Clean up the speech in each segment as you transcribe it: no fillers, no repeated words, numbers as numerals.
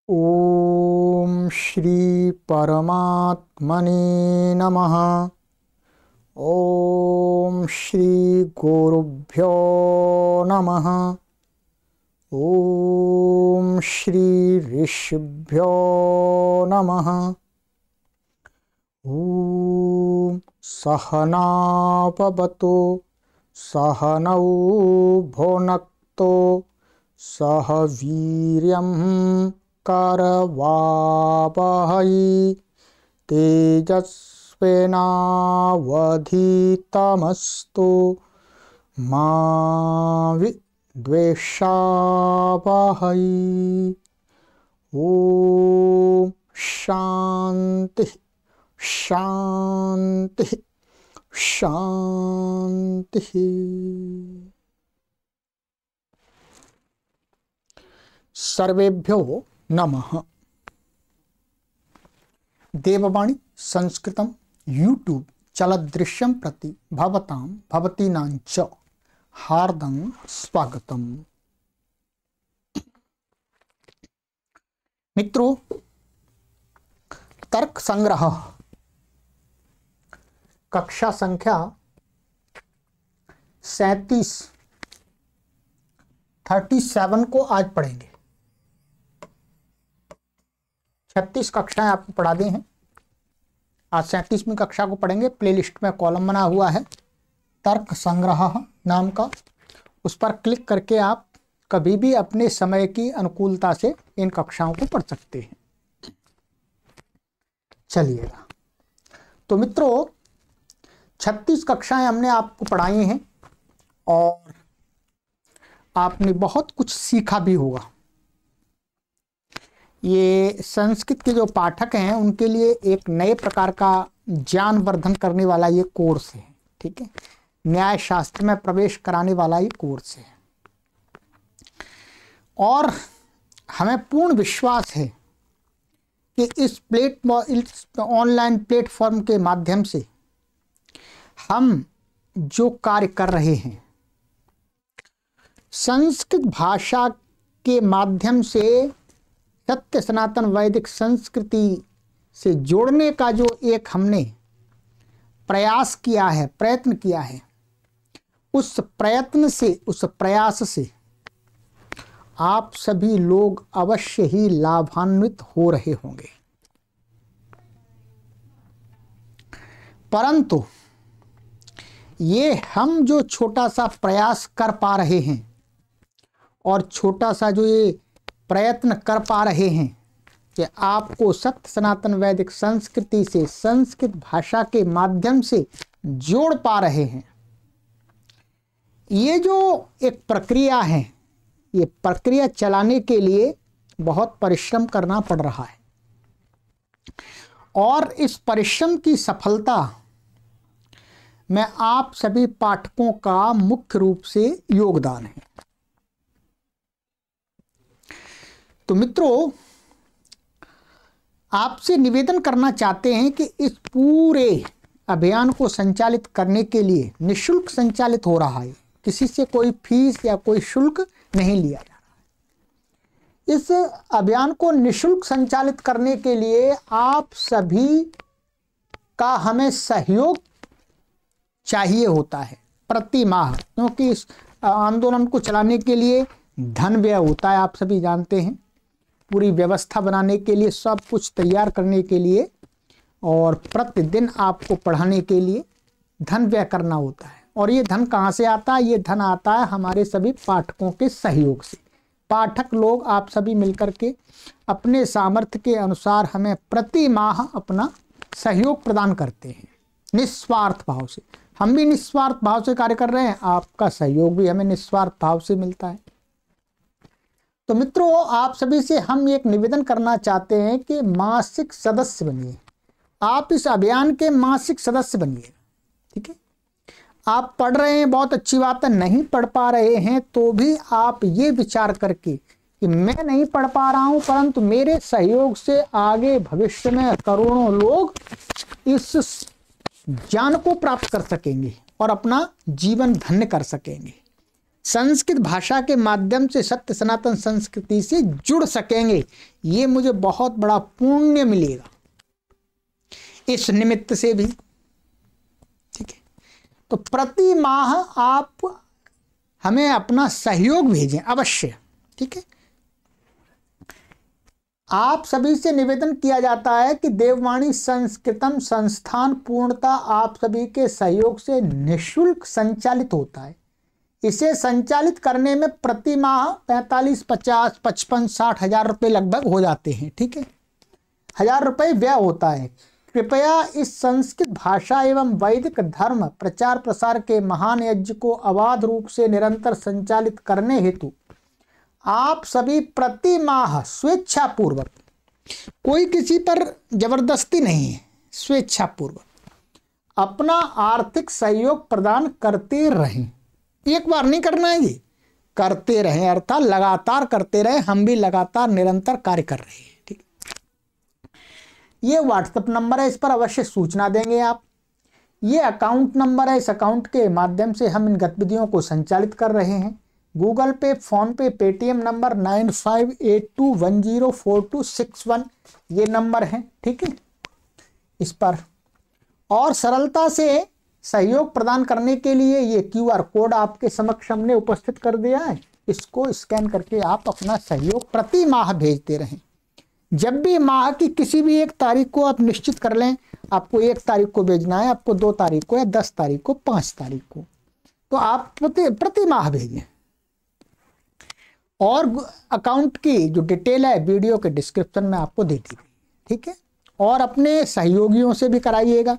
ओम श्री परमात्मने नमः। ओम श्री गुरुभ्यो नमः। ओम श्री ऋषिभ्यो नमः। ओम सहनाववतु सहनौ भुनक्तु सह वीर्यं करवावहै तेजस्विनावधीतमस्तु मा विद्वेषावहै। ओम शांति शांति शांति। सर्वेभ्यो नमः। देववाणी संस्कृतं यूट्यूब चलदृश्यं प्रति भवतां भवतीनां च हार्दं स्वागतम्। मित्रों, तर्क संग्रह कक्षा संख्या 37 को आज पढ़ेंगे। 36 कक्षाएं आपको पढ़ा दी हैं, आज 37वीं कक्षा को पढ़ेंगे। प्लेलिस्ट में कॉलम बना हुआ है तर्क संग्रह नाम का, उस पर क्लिक करके आप कभी भी अपने समय की अनुकूलता से इन कक्षाओं को पढ़ सकते हैं। चलिएगा, तो मित्रों 36 कक्षाएं हमने आपको पढ़ाई हैं और आपने बहुत कुछ सीखा भी होगा। ये संस्कृत के जो पाठक हैं उनके लिए एक नए प्रकार का ज्ञानवर्धन करने वाला ये कोर्स है, ठीक है। न्याय शास्त्र में प्रवेश कराने वाला ये कोर्स है और हमें पूर्ण विश्वास है कि इस ऑनलाइन प्लेटफॉर्म के माध्यम से हम जो कार्य कर रहे हैं, संस्कृत भाषा के माध्यम से सत्य सनातन वैदिक संस्कृति से जोड़ने का जो एक हमने प्रयास किया है, प्रयत्न किया है, उस प्रयत्न से, उस प्रयास से आप सभी लोग अवश्य ही लाभान्वित हो रहे होंगे। परंतु ये हम जो छोटा सा प्रयास कर पा रहे हैं और छोटा सा जो ये प्रयत्न कर पा रहे हैं कि आपको सत्य सनातन वैदिक संस्कृति से संस्कृत भाषा के माध्यम से जोड़ पा रहे हैं, ये जो एक प्रक्रिया है, ये प्रक्रिया चलाने के लिए बहुत परिश्रम करना पड़ रहा है और इस परिश्रम की सफलता में आप सभी पाठकों का मुख्य रूप से योगदान है। तो मित्रों, आपसे निवेदन करना चाहते हैं कि इस पूरे अभियान को संचालित करने के लिए निःशुल्क संचालित हो रहा है, किसी से कोई फीस या कोई शुल्क नहीं लिया जा रहा है। इस अभियान को निःशुल्क संचालित करने के लिए आप सभी का हमें सहयोग चाहिए होता है प्रति माह, क्योंकि इस आंदोलन को चलाने के लिए धन व्यय होता है, आप सभी जानते हैं। पूरी व्यवस्था बनाने के लिए, सब कुछ तैयार करने के लिए और प्रतिदिन आपको पढ़ाने के लिए धन व्यय करना होता है। और ये धन कहाँ से आता है? ये धन आता है हमारे सभी पाठकों के सहयोग से। पाठक लोग आप सभी मिलकर के अपने सामर्थ्य के अनुसार हमें प्रति माह अपना सहयोग प्रदान करते हैं निस्वार्थ भाव से। हम भी निस्वार्थ भाव से कार्य कर रहे हैं, आपका सहयोग भी हमें निस्वार्थ भाव से मिलता है। तो मित्रों, आप सभी से हम एक निवेदन करना चाहते हैं कि मासिक सदस्य बनिए। आप इस अभियान के मासिक सदस्य बनिए, ठीक है। आप पढ़ रहे हैं, बहुत अच्छी बात है। नहीं पढ़ पा रहे हैं तो भी आप ये विचार करके कि मैं नहीं पढ़ पा रहा हूं, परंतु मेरे सहयोग से आगे भविष्य में करोड़ों लोग इस ज्ञान को प्राप्त कर सकेंगे और अपना जीवन धन्य कर सकेंगे। संस्कृत भाषा के माध्यम से सत्य सनातन संस्कृति से जुड़ सकेंगे, ये मुझे बहुत बड़ा पुण्य मिलेगा इस निमित्त से भी। ठीक है, तो प्रति माह आप हमें अपना सहयोग भेजें अवश्य। ठीक है, आप सभी से निवेदन किया जाता है कि देववाणी संस्कृतम संस्थान पूर्णतः आप सभी के सहयोग से निःशुल्क संचालित होता है। इसे संचालित करने में प्रति माह 45, 50, 55, 60 हजार रुपये लगभग हो जाते हैं। ठीक है, 1000 रुपये व्यय होता है। कृपया इस संस्कृत भाषा एवं वैदिक धर्म प्रचार प्रसार के महान यज्ञ को अबाध रूप से निरंतर संचालित करने हेतु आप सभी प्रति माह स्वेच्छापूर्वक, कोई किसी पर जबरदस्ती नहीं है, स्वेच्छापूर्वक अपना आर्थिक सहयोग प्रदान करते रहें। एक बार नहीं करना है, ये करते रहें, अर्थात लगातार करते रहें। हम भी लगातार निरंतर कार्य कर रहे हैं। ठीक, ये व्हाट्सएप नंबर है, इस पर अवश्य सूचना देंगे आप। ये अकाउंट नंबर है, इस अकाउंट के माध्यम से हम इन गतिविधियों को संचालित कर रहे हैं। गूगल पे, फोन पे, पेटीएम नंबर 9582104261 ये नंबर है। ठीक है, इस पर और सरलता से सहयोग प्रदान करने के लिए ये QR कोड आपके समक्ष हमने उपस्थित कर दिया है। इसको स्कैन करके आप अपना सहयोग प्रति माह भेजते रहें। जब भी माह की किसी भी एक तारीख को आप निश्चित कर लें, आपको 1 तारीख को भेजना है, आपको 2 तारीख को या 10 तारीख को, 5 तारीख को, तो आप प्रति माह भेजें। और अकाउंट की जो डिटेल है वीडियो के डिस्क्रिप्शन में आपको दे दी गई। ठीक है, और अपने सहयोगियों से भी कराइएगा।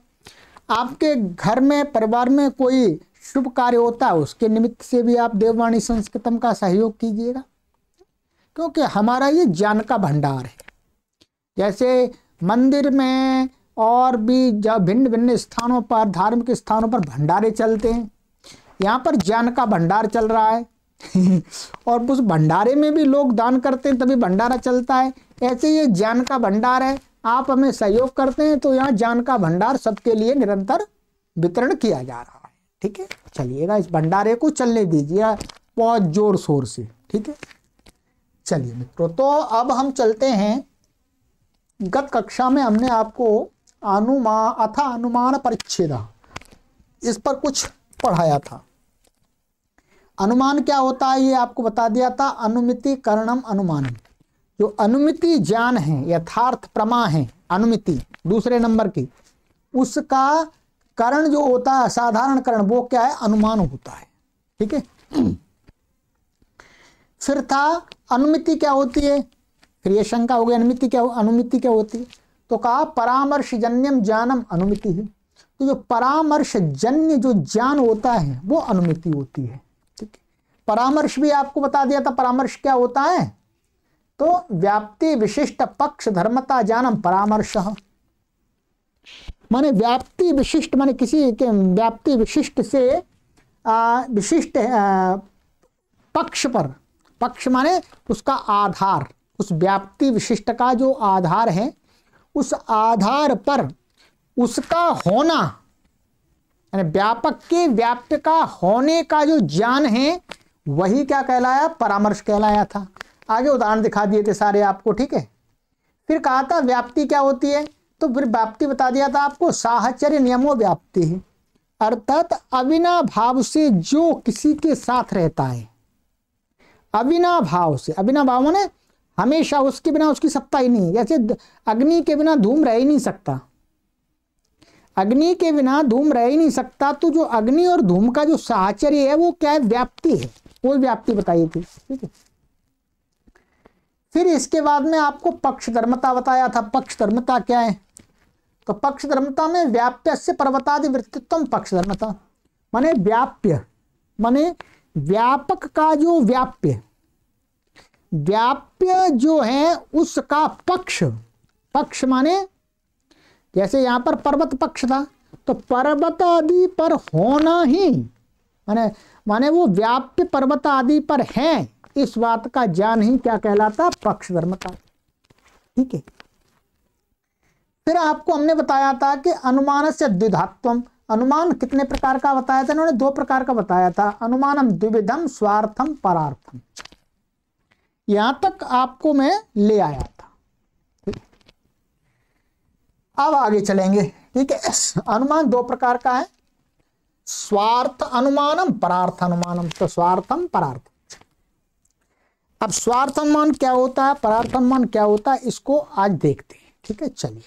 आपके घर में, परिवार में कोई शुभ कार्य होता है, उसके निमित्त से भी आप देववाणी संस्कृतम का सहयोग कीजिएगा, क्योंकि हमारा ये ज्ञान का भंडार है। जैसे मंदिर में और भी जब भिन्न भिन्न स्थानों पर, धार्मिक स्थानों पर भंडारे चलते हैं, यहाँ पर ज्ञान का भंडार चल रहा है और उस भंडारे में भी लोग दान करते हैं, तभी भंडारा चलता है। ऐसे ये ज्ञान का भंडार है, आप हमें सहयोग करते हैं तो यहाँ ज्ञान का भंडार सबके लिए निरंतर वितरण किया जा रहा है। ठीक है, चलिएगा, इस भंडारे को चलने दीजिए बहुत जोर शोर से। ठीक है, चलिए मित्रों, तो अब हम चलते हैं। गत कक्षा में हमने आपको अनुमान परिच्छेद, इस पर कुछ पढ़ाया था। अनुमान क्या होता है ये आपको बता दिया था। अनुमिति करणम अनुमानम, जो अनुमिति ज्ञान है, यथार्थ प्रमा है अनुमिति दूसरे नंबर की, उसका करण जो होता है, साधारण करण, वो क्या है, अनुमान होता है। ठीक है, फिर था अनुमिति क्या होती है, फिर ये शंका हो गई अनुमिति क्या होती है। तो कहा परामर्श जन्यम ज्ञानम अनुमिति है। तो जो परामर्श जन्य जो ज्ञान होता है वो अनुमिति होती है। ठीक है, परामर्श भी आपको बता दिया था, परामर्श क्या होता है। तो व्याप्ति विशिष्ट पक्ष धर्मता ज्ञानम परामर्श, माने व्याप्ति विशिष्ट, माने किसी के व्याप्ति विशिष्ट से विशिष्ट पक्ष पर, पक्ष माने उसका आधार, उस व्याप्ति विशिष्ट का जो आधार है, उस आधार पर उसका होना, यानी व्यापक के व्याप्य का होने का जो ज्ञान है, वही क्या कहलाया, परामर्श कहलाया था। आगे उदाहरण दिखा दिए थे सारे आपको। ठीक है, फिर कहा था व्याप्ति क्या होती है, तो फिर व्याप्ति बता दिया था आपको, साहचर्य नियमो व्याप्ति है, अर्थात अविनाभाव से जो किसी के साथ रहता है, अविनाभाव से, अविनाभाव माने हमेशा, उसके बिना उसकी सत्ता ही नहीं। जैसे अग्नि के बिना धूम रह ही नहीं सकता, अग्नि के बिना धूम रह ही नहीं सकता, तो जो अग्नि और धूम का जो साहचर्य है वो क्या है, व्याप्ति है, वो व्याप्ति बताई थी। ठीक है, फिर इसके बाद में आपको पक्षधर्मता बताया था। पक्षधर्मता क्या है, तो पक्षधर्मता में व्याप्य से पर्वतादि वृत्तित्व पक्षधर्मता, माने व्याप्य माने व्यापक का जो व्याप्य, व्याप्य जो है उसका पक्ष, पक्ष माने जैसे यहाँ पर पर्वत पक्ष था, तो पर्वत आदि पर होना ही माने वो व्याप्य पर्वत आदि पर है, इस बात का ज्ञान ही क्या कहलाता, पक्ष धर्मता। ठीक है, फिर आपको हमने बताया था कि अनुमान से द्विधात्वम, अनुमान कितने प्रकार का बताया था इन्होंने? 2 प्रकार का बताया था। अनुमानम द्विविधम, स्वार्थम परार्थम। यहां तक आपको मैं ले आया था। अब आगे चलेंगे। ठीक है, अनुमान 2 प्रकार का है, स्वार्थ अनुमानम, परार्थ अनुमानम। तो स्वार्थम परार्थम। अब स्वार्थ अनुमान क्या होता है, परार्थ अनुमान क्या होता है, इसको आज देखते हैं। ठीक है, चलिए।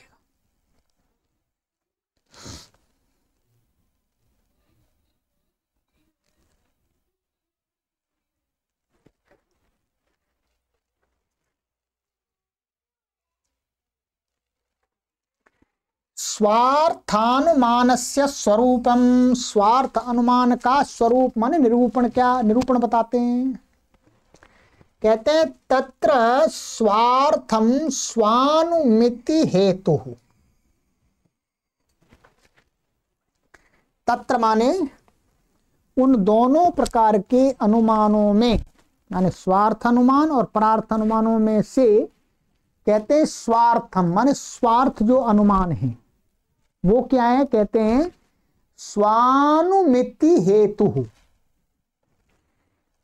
स्वार्थानुमानस्य स्वरूपम। स्वार्थ अनुमान का स्वरूप माने निरूपण। क्या निरूपण बताते हैं? कहते हैं तत्र स्वार्थम स्वानुमिति हेतु। तत्र माने उन दोनों प्रकार के अनुमानों में, माने स्वार्थ अनुमान और परार्थ अनुमानों में से कहते हैं स्वार्थम माने स्वार्थ जो अनुमान है वो क्या है? कहते हैं स्वानुमिति हेतु।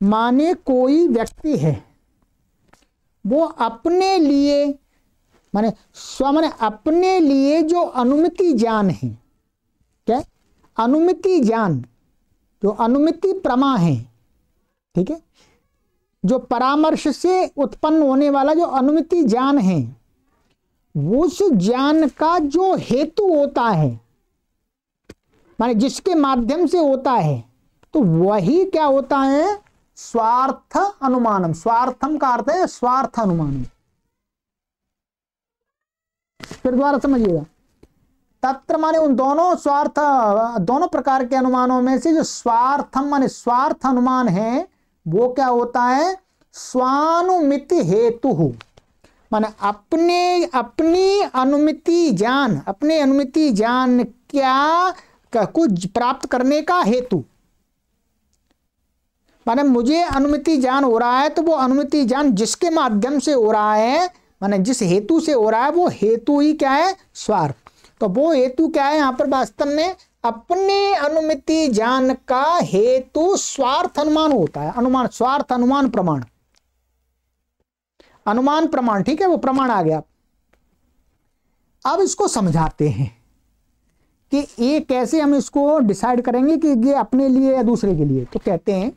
माने कोई व्यक्ति है वो अपने लिए, माने स्व माने अपने लिए जो अनुमिति ज्ञान है, क्या अनुमिति ज्ञान, जो अनुमिति प्रमा है, ठीक है, जो परामर्श से उत्पन्न होने वाला जो अनुमिति ज्ञान है, उस ज्ञान का जो हेतु होता है, माने जिसके माध्यम से होता है, तो वही क्या होता है? स्वार्थ अनुमानम। स्वार्थम का अर्थ है स्वार्थ अनुमानम। फिर द्वारा समझिएगा। तत्र माने उन दोनों स्वार्थ, दोनों प्रकार के अनुमानों में से जो स्वार्थम माने स्वार्थ अनुमान है वो क्या होता है? स्वानुमिति हेतु। माने अपनी अनुमिति ज्ञान, अपने अनुमिति ज्ञान क्या कुछ प्राप्त करने का हेतु। माने मुझे अनुमिति ज्ञान हो रहा है तो वो अनुमिति ज्ञान जिसके माध्यम से हो रहा है, माने जिस हेतु से हो रहा है, वो हेतु ही क्या है? स्वार्थ। तो वो हेतु क्या है यहाँ पर? वास्तव में अपने अनुमिति ज्ञान का हेतु स्वार्थ अनुमान होता है। अनुमान, स्वार्थ अनुमान प्रमाण, अनुमान प्रमाण। ठीक है, वो प्रमाण आ गया। अब इसको समझाते हैं कि ये कैसे हम इसको डिसाइड करेंगे कि ये अपने लिए या दूसरे के लिए। तो कहते हैं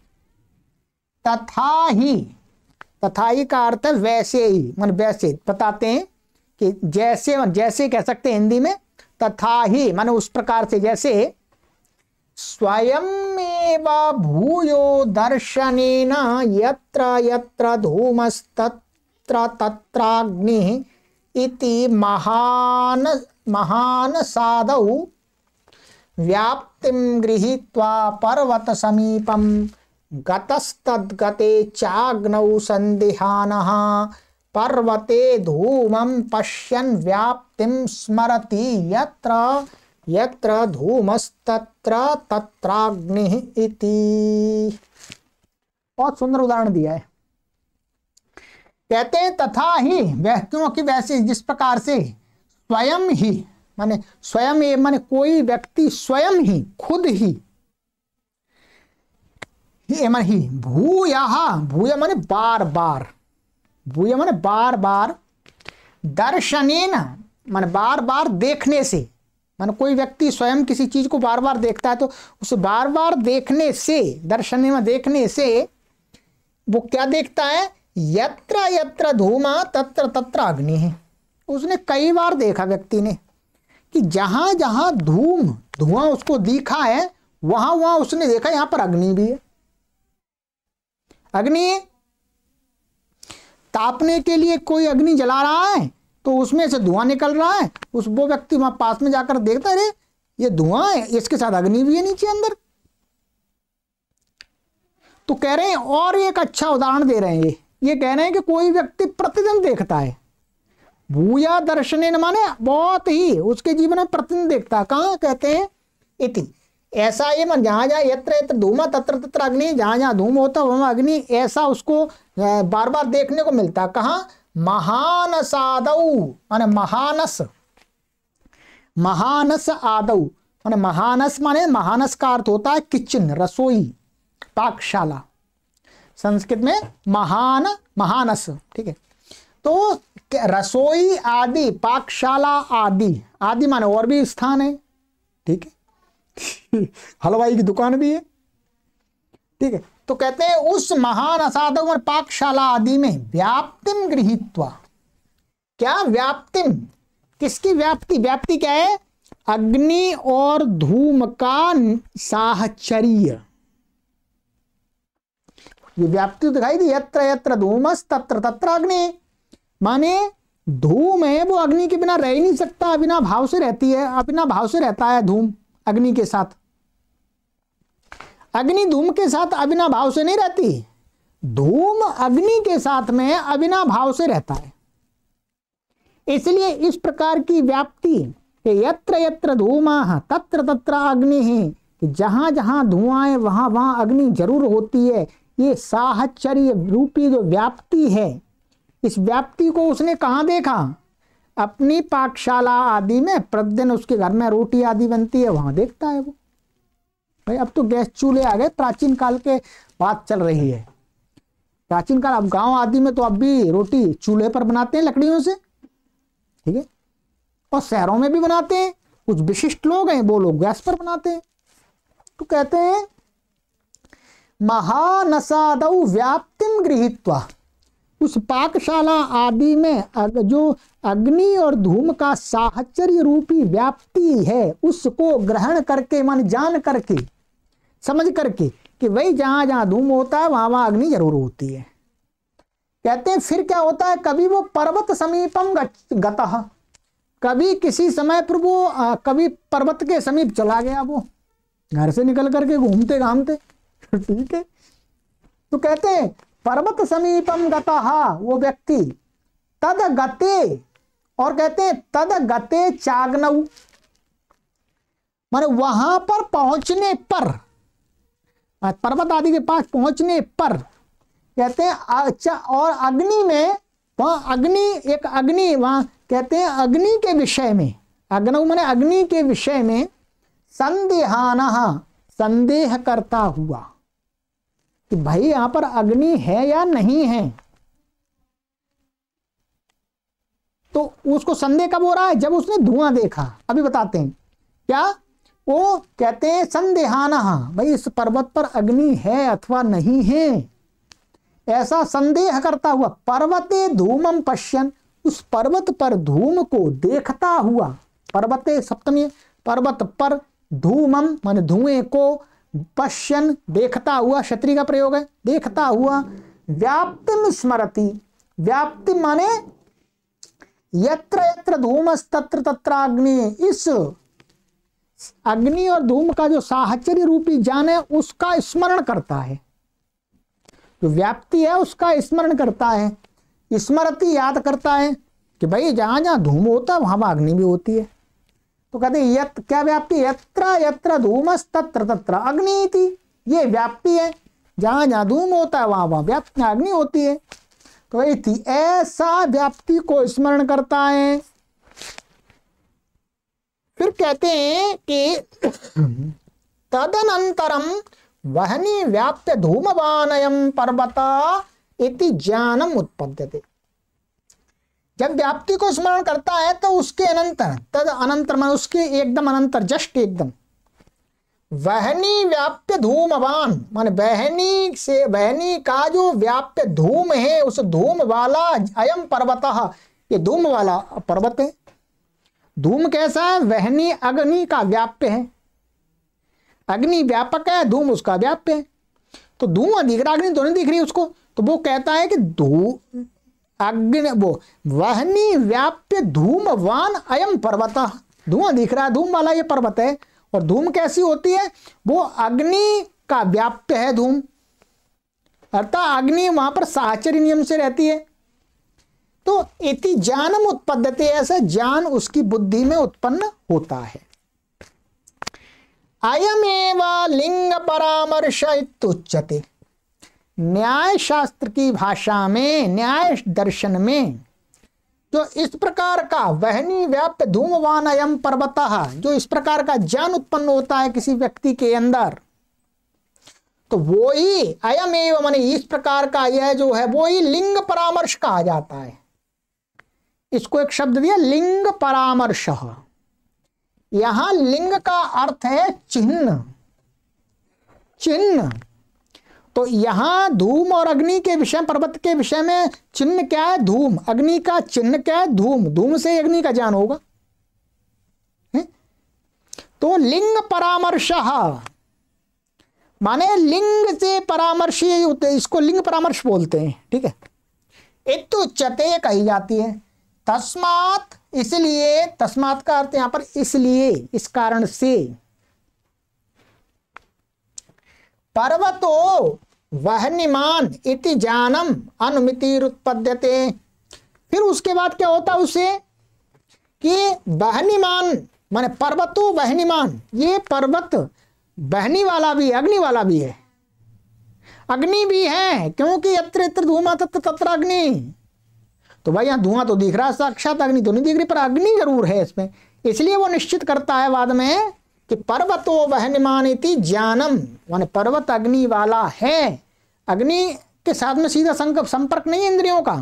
तथा ही। तथा ही का अर्थ है वैसे ही, मान वैसे बताते हैं कि जैसे, जैसे कह सकते हैं हिंदी में। तथा ही माने उस प्रकार से जैसे स्वयं एव भूयो दर्शनेन यत्र यत्र धूमस्तत्र तत्राग्नि इति महान साधौ व्याप्तिं गृहीत्वा पर्वत समीपं गतस्तद्गते चाग्नौ संदिहानः पर्वते धूमं पश्यन् व्याप्तिं स्मरति यत्र यत्र धूमस्तत्र तत्राग्निः इति। बहुत सुंदर उदाहरण दिया है। कहते हैं तथा ही, वह क्योंकि वैसे जिस प्रकार से स्वयं ही माने स्वयं माने कोई व्यक्ति स्वयं ही, खुद ही, माने ही भूयः, भूय माने बार बार, भूय माने बार बार, दर्शनेन माने बार बार देखने से, माने कोई व्यक्ति स्वयं किसी चीज को बार बार देखता है तो उसे बार बार देखने से, दर्शन में देखने से वो क्या देखता है? यत्र यत्र धूमा तत्र तत्र अग्नि है। उसने कई बार देखा व्यक्ति ने कि जहां जहां धुआं उसको दिखा है वहां वहां उसने देखा यहां पर अग्नि भी है। अग्नि तापने के लिए कोई अग्नि जला रहा है तो उसमें से धुआं निकल रहा है, वो व्यक्ति वहां पास में जाकर देखता है, अरे ये धुआं है, इसके साथ अग्नि भी है नीचे अंदर। तो कह रहे हैं, और एक अच्छा उदाहरण दे रहे हैं, ये कह रहे हैं कि कोई व्यक्ति प्रतिदिन देखता है। भूया दर्शनेन माने बहुत ही उसके जीवन में प्रतिदिन देखता है। कहाँ? कहते हैं इति, ऐसा ये मन जहां जहां यत्र यत्र धूमा तत्र तत्र अग्नि, जहां जहां धूम होता है वहां अग्नि, ऐसा उसको बार बार देखने को मिलता। कहाँ? महानस आदौ माने महानस, महानस आदौ, माने महानस माने महानस का अर्थ होता है किचन, रसोई, पाकशाला। संस्कृत में महान, महानस, ठीक है। तो रसोई आदि, पाकशाला आदि, आदि माने और भी स्थान है, ठीक है। हलवाई की दुकान भी है, ठीक है। तो कहते हैं उस महान असाधु और पाकशाला आदि में व्याप्तिम गृहीत्वा, क्या व्याप्तिम, किसकी व्याप्ति, व्याप्ति क्या है, अग्नि और धूम का साहचर्य। ये व्याप्ति दिखाई दी, यत्र यत्र धूमस तत्र तत्र अग्नि, माने धूम है वो अग्नि के बिना रह ही नहीं सकता, बिना भाव से रहती है, बिना भाव से रहता है धूम अग्नि के साथ। अग्नि धूम के साथ अबिना भाव से नहीं रहती, धूम अग्नि के साथ में अबिना भाव से रहता है। इसलिए इस प्रकार की व्याप्ति, यत्र यत्र धूमा तत्र तत्र अग्नि है, कि जहां जहां धुआं है वहां वहां अग्नि जरूर होती है। ये साहचर्य रूपी जो व्याप्ति है, इस व्याप्ति को उसने कहाँ देखा, अपनी पाकशाला आदि में। प्रतिदिन उसके घर में रोटी आदि बनती है, वहां देखता है वो। भाई अब तो गैस चूल्हे आ गए, प्राचीन काल के बात चल रही है। प्राचीन काल, अब गांव आदि में तो अब भी रोटी चूल्हे पर बनाते हैं लकड़ियों से, ठीक है। और शहरों में भी बनाते हैं, कुछ विशिष्ट लोग हैं वो लोग गैस पर बनाते हैं। तो कहते हैं महानसादौ व्याप्तिम गृहीत्वा, उस पाकशाला आदि में जो अग्नि और धूम का साहचर्य रूपी व्याप्ति है, उसको ग्रहण करके, मन जान करके, समझ करके कि वही जहां जहां धूम होता है वहां वहां अग्नि जरूर होती है। कहते हैं फिर क्या होता है, कभी वो पर्वत समीपम गतः, कभी किसी समय पर वो कभी पर्वत के समीप चला गया, वो घर से निकल करके घूमते घामते, ठीक है। तो कहते हैं पर्वत समीपम गतः, वो व्यक्ति तद गते, और कहते हैं तद गते चाग्नौ, माने वहां पर पहुंचने पर, पर्वत आदि के पास पहुंचने पर, कहते हैं अच्छा, और अग्नि में, वहां अग्नि, एक अग्नि, वहां कहते हैं अग्नि के विषय में, अग्नौ माने अग्नि के विषय में, संदेहानः, संदेह करता हुआ कि भाई यहां पर अग्नि है या नहीं है। तो उसको संदेह कब हो रहा है, जब उसने धुआं देखा। अभी बताते हैं क्या, वो कहते हैं संदेहानः, भाई इस पर्वत पर अग्नि है अथवा नहीं है, ऐसा संदेह करता हुआ। पर्वते धूमम पश्यन, उस पर्वत पर धूम को देखता हुआ। पर्वते सप्तमी, पर्वत पर, धूमम माने धुएं को, पश्यन देखता हुआ, क्षत्रिय का प्रयोग है, देखता हुआ। व्याप्तिम स्मरति, व्याप्ति माने यत्र यत्र धूमस तत्र तत्र अग्नि, इस अग्नि और धूम का जो साहचर्य रूपी ज्ञान है उसका स्मरण करता है। जो व्याप्ति है उसका स्मरण करता है, स्मरति याद करता है कि भाई जहां जहां धूम होता है वहां वहां अग्नि भी होती है। तो कहते हैं क्या व्याप्ति, यत्र यत्र धूमस तत्र तत्र अग्नि, ये व्याप्ति है, जहां जहां धूम होता है वहां वहां व्याप्ति अग्नि होती है। तो ऐसा व्याप्ति को स्मरण करता है। फिर कहते हैं कि तदनंतरम वहनी व्याप्त धूमवानयम पर्वता इति ज्ञानम उत्पद्यते। जब व्याप्ति को स्मरण करता है तो उसके अनंतर, तद अनंतर मान उसके एकदम अनंतर, जस्ट एकदम, वहनी व्याप्य धूमवान माने वहनी से, वहनी का जो व्याप्य धूम है, उस धूम वाला अयम पर्वतः, ये धूम वाला पर्वत है। धूम कैसा है, वहनी अग्नि का व्याप्य है, अग्नि व्यापक है, धूम उसका व्याप्य है। तो धुआं दिख रहा, अग्नि तो नहीं दिख रही उसको। तो वो कहता है कि अग्नि, वो वहनी व्याप्य धूमवान अयम पर्वत, धुआं दिख रहा है, धूम वाला ये पर्वत है। और धूम कैसी होती है, वो अग्नि का व्याप्य है धूम, अर्थात अग्नि वहां पर साहचर्य नियम से रहती है। तो इति ज्ञानम उत्पद्यते, ऐसा ज्ञान उसकी बुद्धि में उत्पन्न होता है। अयमेव लिंग परामर्श इत्युच्यते, न्याय शास्त्र की भाषा में, न्याय दर्शन में जो इस प्रकार का वहनी व्याप्त धूमवान अयम पर्वतः, जो इस प्रकार का ज्ञान उत्पन्न होता है किसी व्यक्ति के अंदर, तो वो ही अयम एवं माने इस प्रकार का यह जो है वो ही लिंग परामर्श कहा जाता है। इसको एक शब्द दिया लिंग परामर्श। यहां लिंग का अर्थ है चिन्ह, चिन्ह। तो यहां धूम और अग्नि के विषय, पर्वत के विषय में चिन्ह क्या है? धूम। अग्नि का चिन्ह क्या है? धूम। धूम से अग्नि का ज्ञान होगा। तो लिंग परामर्श माने लिंग से परामर्श, इसको लिंग परामर्श बोलते हैं। ठीक है, इत्युच्यते कही जाती है। तस्मात् इसलिए, तस्मात् का अर्थ यहां पर इसलिए, इस कारण से। पर्वतो वह्निमान इति जानम अनुमितिरुत्पद्यते। फिर उसके बाद क्या होता है उससे कि वह्निमान माने पर्वतो वह्निमान, ये पर्वत बहनी वाला भी है, अग्नि वाला भी है। अग्नि भी है क्योंकि यत्र यत्र धूमा तत्र तत्र अग्नि। तो भाई यहां धुआं तो दिख रहा है, साक्षात अग्नि तो नहीं दिख रही, पर अग्नि जरूर है इसमें। इसलिए वो निश्चित करता है बाद में कि पर्वतो वह्निमान इति ज्ञानम, माने पर्वत अग्नि वाला है। अग्नि के साथ में सीधा संपर्क नहीं है इंद्रियों का,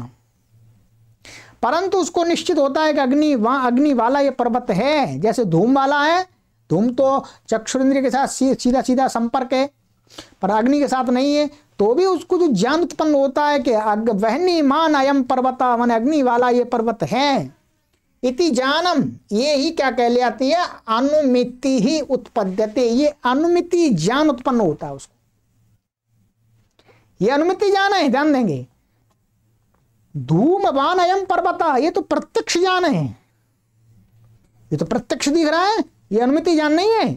परंतु उसको निश्चित होता है कि अग्नि वाला ये पर्वत है। जैसे धूम वाला है, धूम तो चक्षुरेंद्रिय के साथ सीधा सीधा संपर्क है, पर अग्नि के साथ नहीं है। तो भी उसको जो ज्ञान उत्पन्न होता है कि वह्निमान अयम पर्वता, माने अग्नि वाला ये पर्वत है। इति ज्ञानम, ये ही क्या कह ले आती है? अनुमिति ही उत्पद्यते। ये अनुमिति ज्ञान उत्पन्न होता है उसको, ये अनुमिति ज्ञान है। ध्यान देंगे, धूमवान अयम पर्वता, ये तो प्रत्यक्ष ज्ञान है, ये तो प्रत्यक्ष दिख रहा है, ये अनुमिति ज्ञान नहीं है।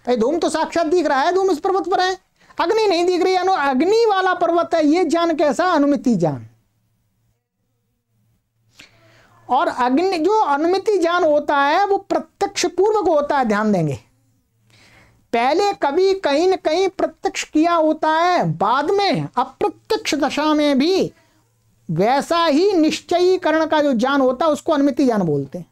भाई धूम तो साक्षात दिख रहा है, धूम इस पर्वत पर है, अग्नि नहीं दिख रही, अग्नि वाला पर्वत है, ये ज्ञान कैसा? अनुमिति ज्ञान। और अग्नि जो अनुमिति ज्ञान होता है वो प्रत्यक्ष पूर्वक होता है। ध्यान देंगे, पहले कभी कहीं न कहीं प्रत्यक्ष किया होता है, बाद में अप्रत्यक्ष दशा में भी वैसा ही निश्चयीकरण का जो ज्ञान होता है उसको अनुमिति ज्ञान बोलते हैं।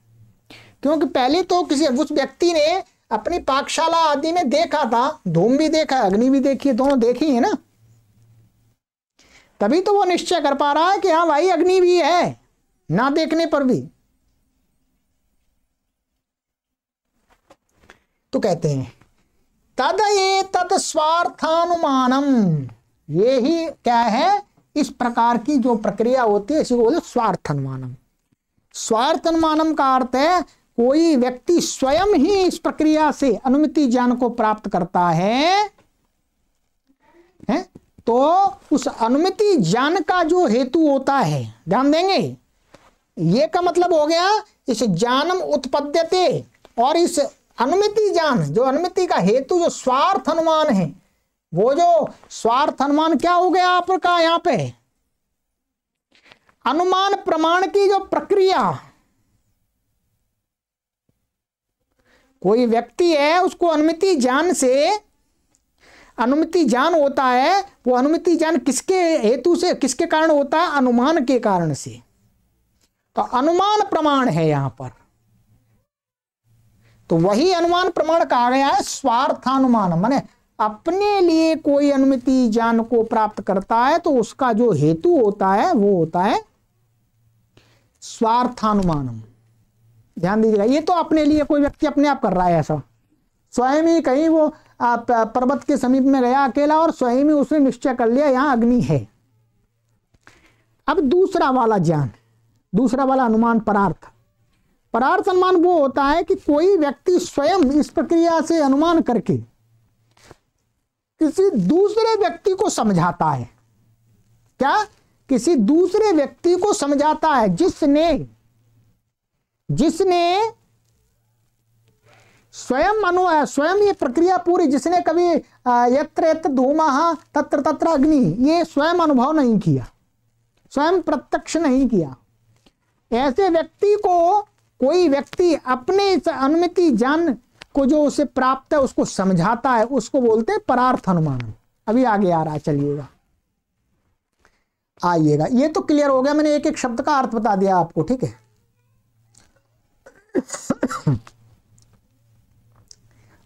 क्योंकि पहले तो किसी उस व्यक्ति ने अपनी पाकशाला आदि में देखा था, धूम भी देखा है, अग्नि भी देखी है, दोनों देखी है ना, तभी तो वो निश्चय कर पा रहा है कि हाँ भाई अग्नि भी है, ना देखने पर भी। तो कहते हैं तद ये तत् स्वार्थानुमानम, ये ही क्या है? इस प्रकार की जो प्रक्रिया होती है इसी को बोलते स्वार्थ अनुमानम। स्वार्थ अनुमानम का अर्थ है कोई व्यक्ति स्वयं ही इस प्रक्रिया से अनुमिति ज्ञान को प्राप्त करता है, तो उस अनुमिति ज्ञान का जो हेतु होता है, ध्यान देंगे, ये का मतलब हो गया इस ज्ञानम उत्पद्यते। और इस अनुमिति ज्ञान, जो अनुमिति का हेतु जो स्वार्थ अनुमान है, वो जो स्वार्थ अनुमान क्या हो गया आपका? यहां पे अनुमान प्रमाण की जो प्रक्रिया, कोई व्यक्ति है उसको अनुमिति ज्ञान से, अनुमिति ज्ञान होता है, वो अनुमिति ज्ञान किसके हेतु से, किसके कारण होता है? अनुमान के कारण से। तो अनुमान प्रमाण है यहां पर, तो वही अनुमान प्रमाण कहा गया है स्वार्थानुमान। माने अपने लिए कोई अनुमिति ज्ञान को प्राप्त करता है तो उसका जो हेतु होता है वो होता है स्वार्थानुमानम। ध्यान दीजिएगा, ये तो अपने लिए कोई व्यक्ति अपने आप कर रहा है ऐसा, स्वयं ही कहीं वो पर्वत के समीप में गया अकेला और स्वयं ही उसने निश्चय कर लिया यहां अग्नि है। अब दूसरा वाला ज्ञान, दूसरा वाला अनुमान परार्थ। परार्थ अनुमान वो होता है कि कोई व्यक्ति स्वयं इस प्रक्रिया से अनुमान करके किसी दूसरे व्यक्ति को समझाता है। क्या? किसी दूसरे व्यक्ति को समझाता है जिसने स्वयं ये प्रक्रिया पूरी, जिसने कभी यत्र यत्र धूमः तत्र तत्र अग्नि, ये स्वयं अनुभव नहीं किया, स्वयं प्रत्यक्ष नहीं किया, ऐसे व्यक्ति को कोई व्यक्ति अपने इस अनुमिति ज्ञान को जो उसे प्राप्त है उसको समझाता है, उसको बोलते हैं परार्थ अनुमान। अभी आगे आ रहा है, चलिएगा आइएगा। ये तो क्लियर हो गया, मैंने एक एक शब्द का अर्थ बता दिया आपको, ठीक है।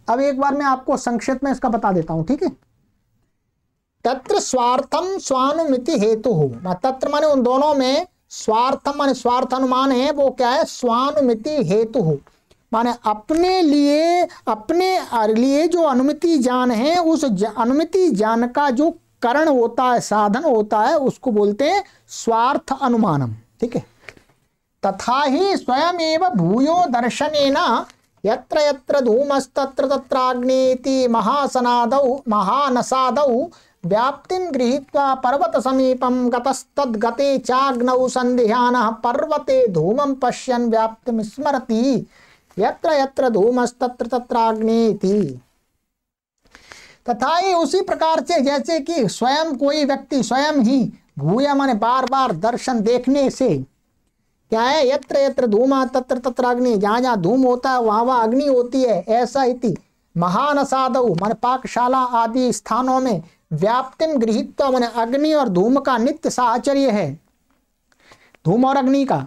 अब एक बार मैं आपको संक्षेप में इसका बता देता हूं, ठीक है। तत्र स्वार्थम स्वानुमिति हेतु हो, तत्र माने उन दोनों में, स्वार्थम माने स्वार्थ अनुमान है, वो क्या है, स्वानुमिति हेतु हो, माने अपने लिए जो अनुमिति ज्ञान है, उस अनुमिति ज्ञान का जो कारण होता है, साधन होता है, उसको बोलते हैं स्वार्थ अनुमानम, ठीक है। तथा ही स्वयं एव भूयो दर्शनेन यत्र यत्र धूमस्तत्र तत्राग्नेति महानसादौ व्याप्तिं गृहीत्वा पर्वत समीपं गतस्तद्गते चाग्नौ संध्यानः पर्वते धूमं पश्यन् व्याप्तिं स्मरति यत्र यत्र धूमस्तत्र तत्राग्नेति। तथा ही उसी प्रकार से जैसे कि स्वयं कोई व्यक्ति स्वयं ही भूय माने बार बार दर्शन देखने से क्या है, यत्र यत्र धूमा तत्र तत्र अग्नि, जहाँ जहाँ धूम होता है वहाँ वहाँ अग्नि होती है, ऐसा इति महानसादौ माने पाकशाला आदि स्थानों में व्याप्तिम गृहीत्वा माने अग्नि और धूम का नित्य साहचर्य है, धूम और अग्नि का,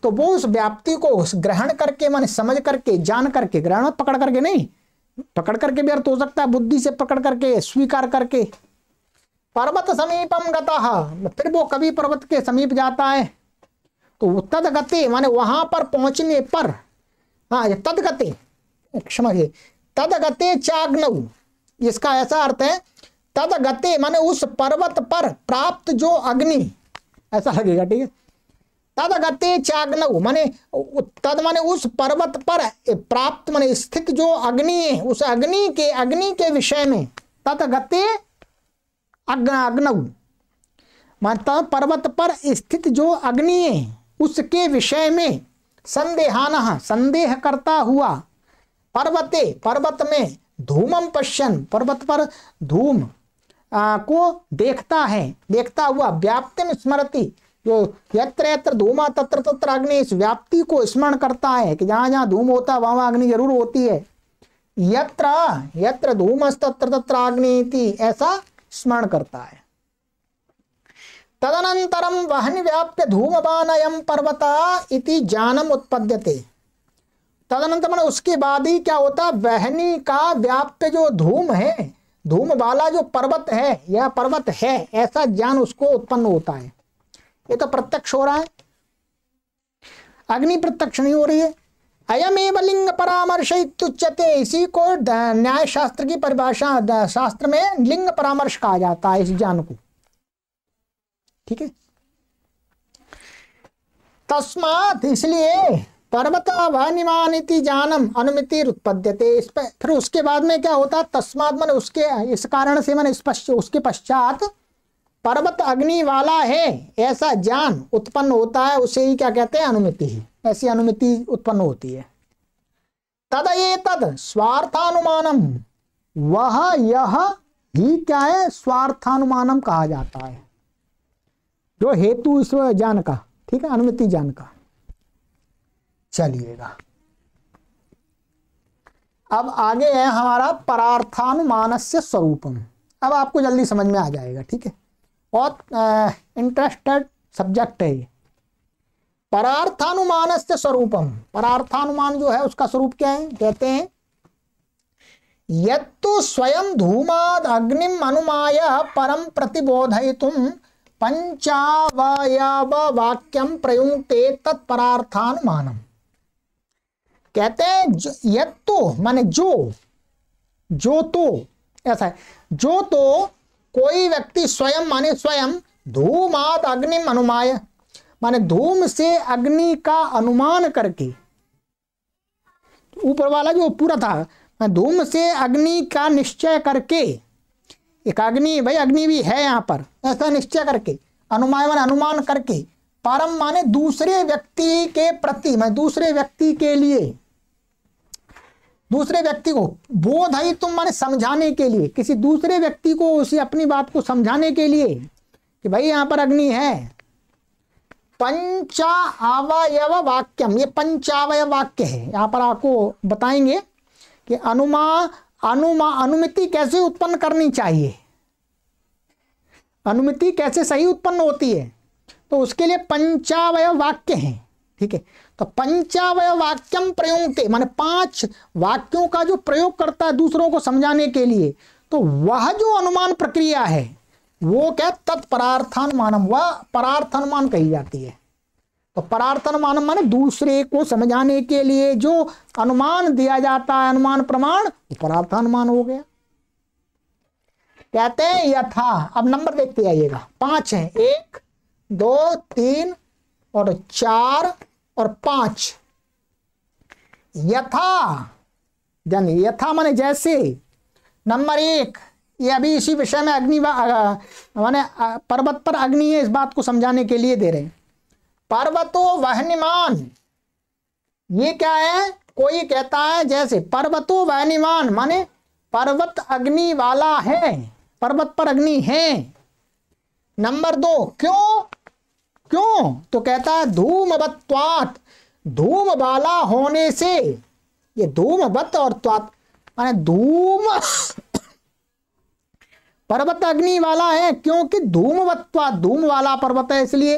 तो वो उस व्याप्ति को ग्रहण करके माने समझ करके जान करके, ग्रहण पकड़ करके नहीं, पकड़ करके भी अर्थ हो सकता है बुद्धि से पकड़ करके स्वीकार करके, पर्वत समीपम गतः, फिर वो कभी पर्वत के समीप जाता है तो तदगते माने वहां पर पहुंचने पर, हाँ तदगते, क्षमा कीजिए, तदगते चाग्नौ, इसका ऐसा अर्थ है तदगते माने उस पर्वत पर प्राप्त जो अग्नि, ऐसा लगेगा, ठीक है। तदगते चाग्नौ माने तद माने उस पर्वत पर प्राप्त माने स्थित जो अग्नि है, उस अग्नि के विषय में, तदगते अग्नौ माने पर्वत पर स्थित जो अग्नि है उसके विषय में संदेहानः संदेह करता हुआ, पर्वते पर्वत में, धूमम पश्यन् पर्वत पर धूम को देखता है, देखता हुआ, व्याप्तिम स्मरति जो यत्र यत्र धूमा तत्र तत्र अग्नि, इस व्याप्ति को स्मरण करता है कि जहाँ जहाँ धूम होता है वहाँ वहाँ अग्नि जरूर होती है, यत्र यत्र धूमस्तत्र तत्र अग्नि, ऐसा स्मरण करता है। तदनंतरम वहनि व्याप्य धूमपानयम पर्वता इति ज्ञानम उत्पद्यते। तदनंतर उसके बाद ही क्या होता, वहनी का व्याप्य जो धूम है, धूम वाला जो पर्वत है, यह पर्वत है, ऐसा ज्ञान उसको उत्पन्न होता है। ये तो प्रत्यक्ष हो रहा है, अग्नि प्रत्यक्ष नहीं हो रही है। अयमेव लिंग परामर्श इत्युच्यते, इसी को न्याय शास्त्र की परिभाषा, शास्त्र में लिंग परामर्श कहा जाता है इस ज्ञान को, ठीक है। तस्मात् इसलिए पर्वतावनिमानिति जानम अनुमिति उत्पद्यते, इस पर फिर उसके बाद में क्या होता, तस्मात् माने उसके, इस कारण से माने उसके पश्चात पर्वत अग्नि वाला है ऐसा ज्ञान उत्पन्न होता है, उसे ही क्या कहते हैं, अनुमिति ही, ऐसी अनुमिति उत्पन्न होती है। तद स्वार्थानुमानम, वह यह ही क्या है, स्वार्थानुमानम कहा जाता है, जो हेतु इस ज्ञान का, ठीक है, अनुमिति ज्ञान का। चलिएगा अब आगे है हमारा परार्थानुमानस्य स्वरूपम। अब आपको जल्दी समझ में आ जाएगा, ठीक है, बहुत इंटरेस्टेड सब्जेक्ट है ये। परार्थानुमानस्य स्वरूपम, परार्थानुमान जो है उसका स्वरूप क्या है, कहते हैं यत्तु स्वयं धूमाद अग्निम अनुमाय परम प्रतिबोधयितुम पंचावयव वाक्यम प्रयुंक्ते तत्परार्थानुमानम। कहते हैं यत्तो माने जो तो, ऐसा है, जो तो कोई व्यक्ति स्वयं माने स्वयं धूमाद अग्निम अनुमाय माने धूम से अग्नि का अनुमान करके, ऊपर वाला जो पूरा था, धूम से अग्नि का निश्चय करके, एक अग्नि, भाई अग्नि भी है यहाँ पर, ऐसा निश्चय करके, अनुमान माने अनुमान करके, परम माने दूसरे व्यक्ति के प्रति, मैं दूसरे व्यक्ति के लिए, दूसरे व्यक्ति को, बोध है तुम माने समझाने के लिए, किसी दूसरे व्यक्ति को उसी अपनी बात को समझाने के लिए कि भाई यहाँ पर अग्नि है। पंचावयव वाक्यम, ये पंचावयव वाक्य है, यहाँ पर आपको बताएंगे कि अनुमिति कैसे उत्पन्न करनी चाहिए, अनुमिति कैसे सही उत्पन्न होती है, तो उसके लिए पंचावयव वाक्य हैं, ठीक है। तो पंचावय वाक्यम प्रयुंक्ते माने 5 वाक्यों का जो प्रयोग करता है दूसरों को समझाने के लिए, तो वह जो अनुमान प्रक्रिया है वो क्या तत्परार्थानुमानम, वह परार्थानुमान कही जाती है। तो परार्थानुमानम माने दूसरे को समझाने के लिए जो अनुमान दिया जाता है, अनुमान प्रमाण, वो परार्थानुमान हो गया। कहते हैं यथा, अब नंबर देखते आइएगा, 5 हैं, 1 2 3 और 4 और 5। यथा जन, यथा माने जैसे। नंबर 1, ये अभी इसी विषय में अग्नि माने पर्वत पर अग्नि है, इस बात को समझाने के लिए दे रहे हैं। पर्वतो वह्निमान, ये क्या है? कोई कहता है जैसे पर्वतो वह्निमान माने पर्वत अग्नि वाला है, पर्वत पर अग्नि है। नंबर 2, क्यों? क्यों? तो कहता है धूमवत्वात्, धूम वाला होने से। ये धूमवत और त्वात् माने धूम पर्वत अग्नि वाला है क्योंकि धूमवत्वात्, धूम वाला पर्वत है इसलिए।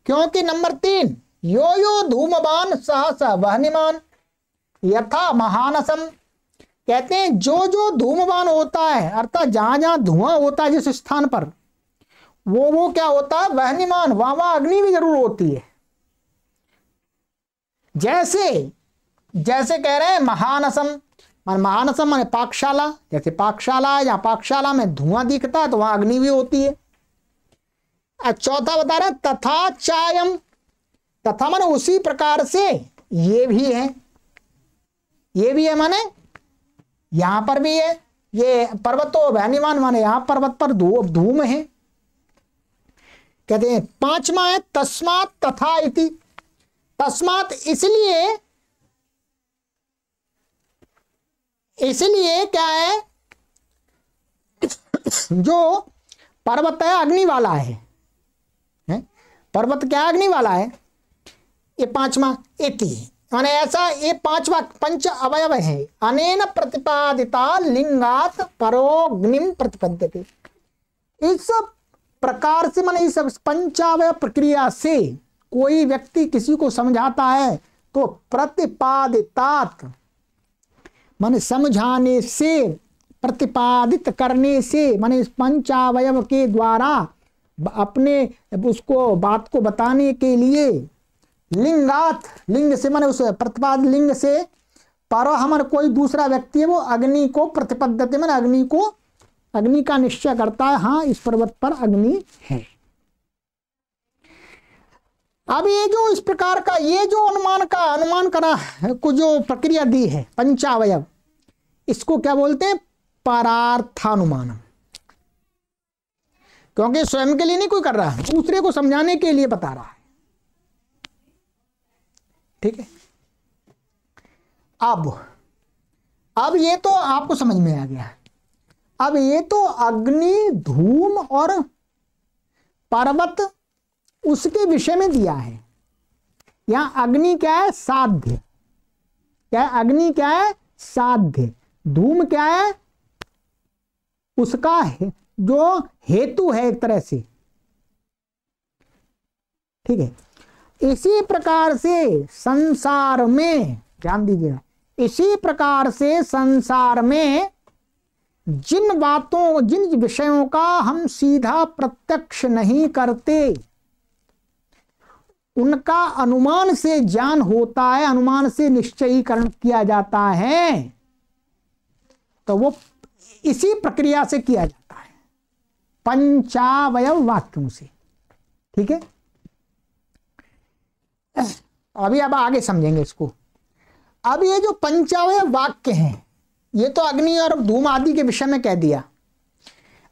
क्योंकि नंबर 3, यो यो धूमवान सह स वह्निमान यथा महानसम, कहते हैं जो जो धूमवान होता है, अर्थात जहां जहां धुआं होता है जिस स्थान पर, वो क्या होता है? वह्निमान, वहां अग्नि भी जरूर होती है। जैसे कह रहे हैं महानसम, महानसम माने पाकशाला, जैसे पाकशाला है, जहां पाकशाला में धुआं दिखता है तो वहां अग्नि भी होती है। चौथा बता रहे तथा चायम, तथा माने उसी प्रकार से ये भी है, ये भी है माने यहां पर भी है। ये पर्वतो वह्निमान माने यहां पर्वत पर धूम है। कहते हैं 5वां है तस्मात् तथा इति, तस्मात् इसलिए क्या है? जो पर्वत है अग्नि वाला है, पर्वत क्या अग्नि वाला है? ये 5वां इति माने ऐसा, ये 5वां पंच अवयव है। अनेन प्रतिपादिता लिंगात परोग्निम प्रतिपद्यते, इस प्रकार से माने इस पंचावय प्रक्रिया से कोई व्यक्ति किसी को समझाता है तो प्रतिपादितात माने समझाने से, प्रतिपादित करने से माने इस पंचावयव के द्वारा अपने उसको बात को बताने के लिए, लिंगात, लिंग से माने उस प्रतिपाद लिंग से, परो हमारे कोई दूसरा व्यक्ति है वो अग्नि को प्रतिपद्यते माने अग्नि का निश्चय करता है, हाँ इस पर्वत पर अग्नि है। अब ये जो इस प्रकार का ये जो अनुमान करा को जो प्रक्रिया दी है पंचावयव, इसको क्या बोलते हैं? परार्थानुमानम। क्योंकि स्वयं के लिए नहीं कोई कर रहा है, दूसरे को समझाने के लिए बता रहा है। ठीक है, अब ये तो आपको समझ में आ गया। अब ये तो अग्नि, धूम और पर्वत उसके विषय में दिया है। यहां अग्नि क्या है? साध्य। क्या है? अग्नि क्या है? साध्य। धूम क्या है? उसका जो हेतु है एक तरह से। ठीक है, इसी प्रकार से संसार में, ध्यान दीजिएगा, इसी प्रकार से संसार में जिन बातों, जिन विषयों का हम सीधा प्रत्यक्ष नहीं करते, उनका अनुमान से ज्ञान होता है, अनुमान से निश्चयीकरण किया जाता है, तो वो इसी प्रक्रिया से किया जाता है, पंचावयव वाक्यों से। ठीक है, अभी अब आगे समझेंगे इसको। अब ये जो पंचावयव वाक्य हैं, ये तो अग्नि और धूम आदि के विषय में कह दिया।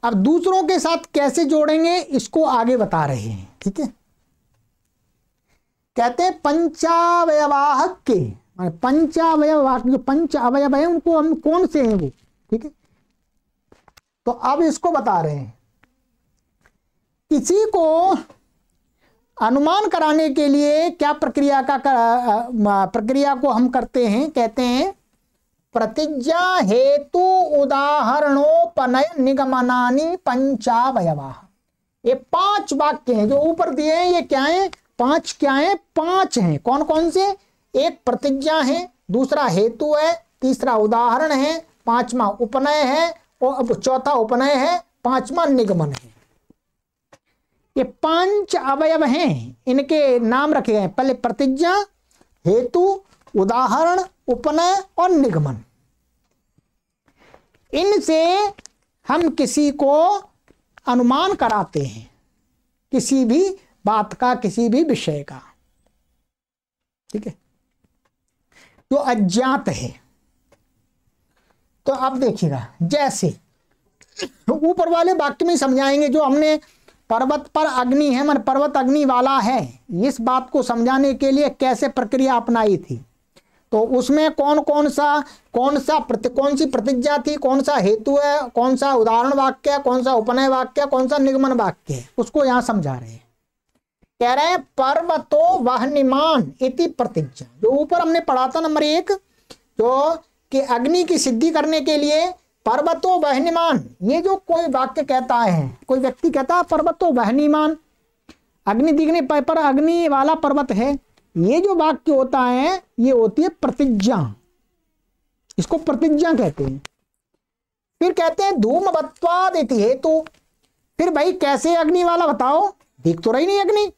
अब दूसरों के साथ कैसे जोड़ेंगे इसको आगे बता रहे हैं। ठीक है, कहते हैं पंचावयवाह के, पंचावयव वाक्य जो पंच अवयव है उनको हम कौन से हैं वो। ठीक है, तो अब इसको बता रहे हैं। किसी को अनुमान कराने के लिए क्या प्रक्रिया को हम करते हैं? कहते हैं प्रतिज्ञा हेतु उदाहरणोपनय निगमनानि पंचावयवा। ये 5 वाक्य हैं जो ऊपर दिए हैं, ये क्या है? 5 क्या है? 5 हैं। कौन कौन से? एक प्रतिज्ञा है, दूसरा हेतु है, तीसरा उदाहरण है, पांचवा उपनय है और चौथा उपनय है, पांचवा निगमन है। ये 5 अवयव हैं, इनके नाम रखे गए। पहले प्रतिज्ञा, हेतु, उदाहरण, उपनय और निगमन। इनसे हम किसी को अनुमान कराते हैं, किसी भी बात का, किसी भी विषय का। ठीक है, जो अज्ञात है। तो अब देखिएगा, जैसे ऊपर वाले वाक्य में समझाएंगे, जो हमने पर्वत पर अग्नि है, मन पर्वत अग्नि वाला है, इस बात को समझाने के लिए कैसे प्रक्रिया अपनाई थी। तो उसमें कौन सी प्रतिज्ञा थी, कौन सा हेतु है, कौन सा उदाहरण वाक्य है, कौन सा उपनय वाक्य है, कौन सा निगमन वाक्य है, उसको यहां समझा रहे हैं। कह रहे हैं पर्वतो वह्निमान इति प्रतिज्ञा। जो ऊपर हमने पढ़ा था नंबर 1, जो कि अग्नि की सिद्धि करने के लिए पर्वतो वह्निमान, ये जो कोई वाक्य कहता है, कोई व्यक्ति कहता है पर्वतो वह्निमान, अग्नि दिखने पर अग्नि वाला पर्वत है, ये जो वाक्य होता है ये होती है प्रतिज्ञा। इसको प्रतिज्ञा कहते हैं। फिर कहते हैं धूमवत्वाद इति हेतु। फिर भाई कैसे अग्नि वाला बताओ, दिख तो रही नहीं अग्नि।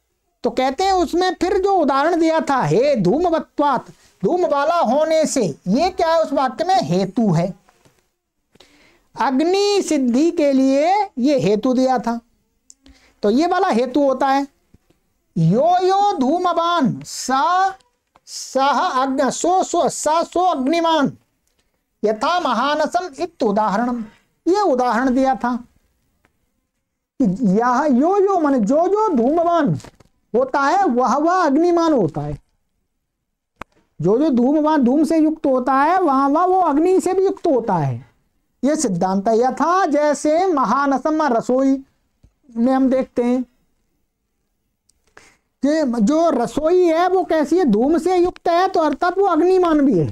तो कहते हैं उसमें फिर जो उदाहरण दिया था, हे धूमवत्वात्, धूम वाला होने से, ये क्या है उस वाक्य में? हेतु है। अग्नि सिद्धि के लिए ये हेतु दिया था, तो ये वाला हेतु होता है। यो यो धूमवान सह अग्नि सो अग्निमान यथा महानसम इत उदाहरणम। ये उदाहरण दिया था। यह यो माने जो धूमवान होता है वह अग्निमान होता है। जो धूमवान, धूम से युक्त होता है, वह वो अग्नि से भी युक्त होता है। यह सिद्धांत है। यथा जैसे महानसम रसोई में हम देखते हैं कि जो रसोई है वो कैसी है? धूम से युक्त है, तो अर्थात वो अग्निमान भी है।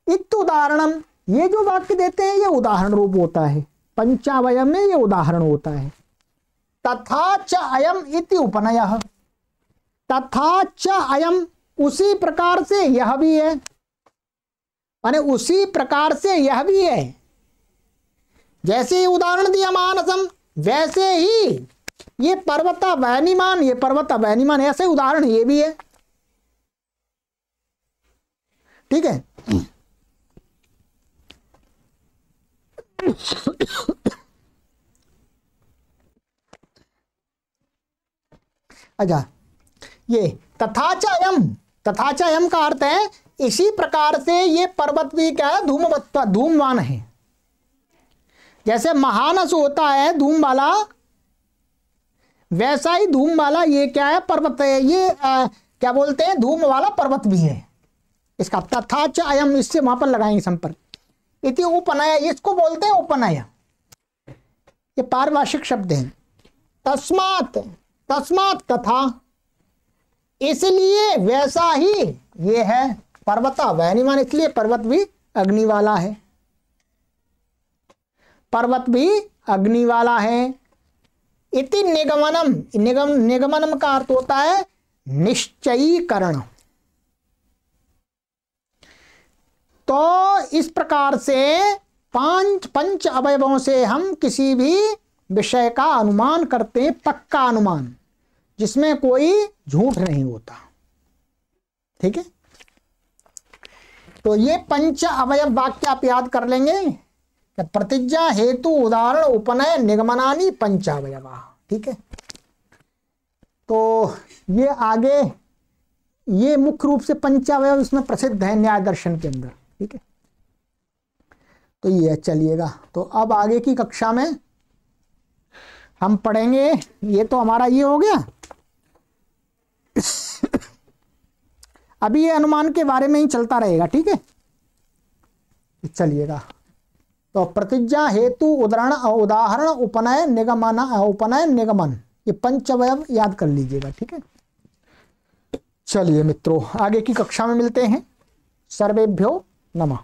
इत उदाहरणम, ये जो वाक्य देते हैं ये उदाहरण रूप होता है। पंचावयव में ये उदाहरण होता है। तथा च अयम इति उपनयः, तथा च अयम, उसी प्रकार से यह भी है, माने उसी प्रकार से यह भी है। जैसे उदाहरण दिया मानसम, वैसे ही ये पर्वत वह्निमान, ये पर्वत वह्निमान, ऐसे उदाहरण ये भी है। ठीक है। अच्छा, ये तथाचयम, तथाचयम का अर्थ है इसी प्रकार से ये पर्वत भी क्या है? धूमवत्ता, धूमवान है। जैसे महानस होता है धूम वाला, वैसा ही धूम वाला ये क्या है? पर्वत है। ये क्या बोलते हैं? धूम वाला पर्वत भी है। इसका तथाच अयम, इससे वहां पर लगाएंगे संपर्क। इति उपनय, इसको बोलते हैं उपनय। ये पारिभाषिक शब्द है। तस्मात्, तस्मात् तथा, इसलिए वैसा ही ये है पर्वत वह्निमान, इसलिए पर्वत भी अग्नि वाला है। पर्वत भी अग्नि वाला है। इति निगमनम, निगमनम का अर्थ होता है निश्चयीकरण। तो इस प्रकार से पंच अवयवों से हम किसी भी विषय का अनुमान करते हैं, पक्का अनुमान, जिसमें कोई झूठ नहीं होता। ठीक है। तो ये पंच अवयव वाक्य आप याद कर लेंगे। प्रतिज्ञा, हेतु, उदाहरण, उपनय, निगमनानि पंचावयवा। ठीक है। तो ये आगे, ये मुख्य रूप से पंचावयव इसमें प्रसिद्ध है न्याय दर्शन के अंदर। ठीक है। तो ये चलिएगा। तो अब आगे की कक्षा में हम पढ़ेंगे, ये तो हमारा ये हो गया। अभी ये अनुमान के बारे में ही चलता रहेगा। ठीक है। चलिएगा। तो प्रतिज्ञा, हेतु, उदाहरण, उपनय, निगमन, ये पंचअवयव याद कर लीजिएगा। ठीक है। चलिए मित्रों, आगे की कक्षा में मिलते हैं। सर्वेभ्यो नमः।